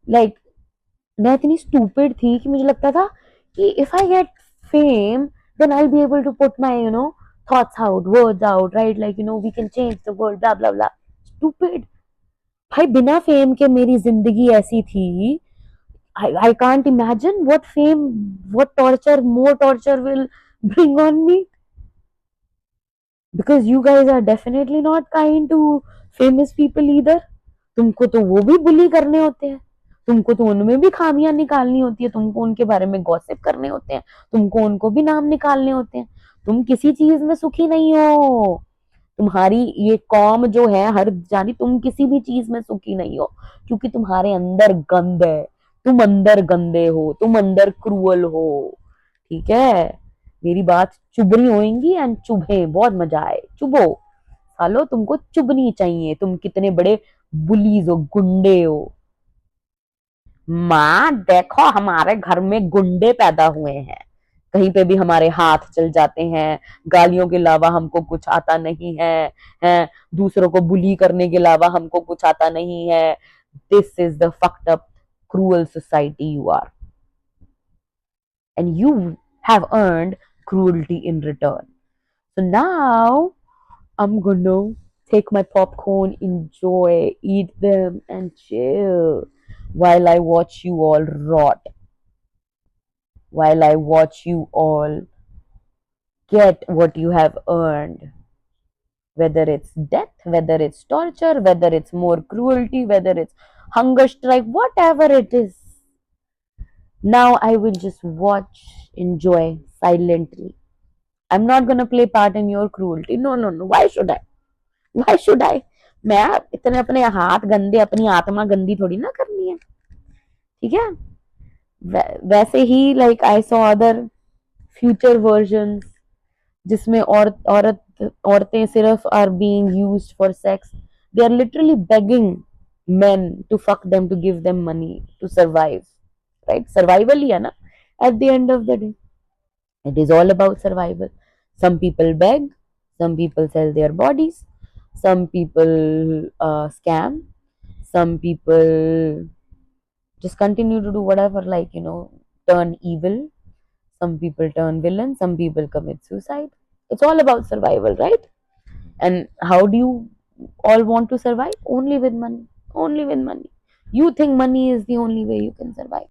Like मैं इतनी stupid थी कि मुझे लगता था कि if I get fame then I be able to put my thoughts out, words out, right, like we can change the world, blah blah blah. Stupid. भाई बिना फेम के मेरी जिंदगी ऐसी थी। I can't imagine what fame, what torture, more torture will bring on me, because you guys are definitely not kind to famous people either. तुमको तो वो भी बुली करने होते हैं, तुमको तो उनमें भी खामियां निकालनी होती है, तुमको उनके बारे में गॉसिप करने होते हैं, तुमको उनको भी नाम निकालने होते हैं। तुम किसी चीज में सुखी नहीं हो। तुम्हारी ये कौम जो है हर जानी, तुम किसी भी चीज में सुखी नहीं हो, क्योंकि तुम्हारे अंदर गंद है। तुम अंदर गंदे हो, तुम अंदर क्रूअल हो। ठीक है, मेरी बात चुभनी होएंगी एंड चुभे, बहुत मजा आए, चुभो। सालो तुमको चुभनी चाहिए, तुम कितने बड़े बुलीज हो, गुंडे हो। माँ देखो, हमारे घर में गुंडे पैदा हुए हैं, कहीं पे भी हमारे हाथ चल जाते हैं, गालियों के अलावा हमको कुछ आता नहीं है, दूसरों को बुली करने के अलावा हमको कुछ आता नहीं है। This is the fucked up cruel society you are, and you have earned cruelty in return. So now I'm gonna take my popcorn, enjoy, eat them, and chill while I watch you all rot, while I watch you all get what you have earned. Whether it's death, whether it's torture, whether it's more cruelty, whether it's hunger strike, whatever it is. Now I will just watch, enjoy silently. I'm not gonna play part in your cruelty. No, no, no. Why should I? Why should I? मैं इतने अपने हाथ गंदे, अपनी आत्मा गंदी थोड़ी ना करनी है। ठीक है, वैसे ही like I saw other future version जिसमें औरतें सिर्फ are being used for sex. They are literally begging men to fuck them, to give them money to survive, right? Survival ही है ना, at the end of the day it is all about survival. Some people beg, some people sell their bodies, some people scam, some people just continue to do whatever, like turn evil. Some people turn villain, some people commit suicide. It's all about survival, right? And how do you all want to survive? Only with money. Only with money. You think money is the only way you can survive.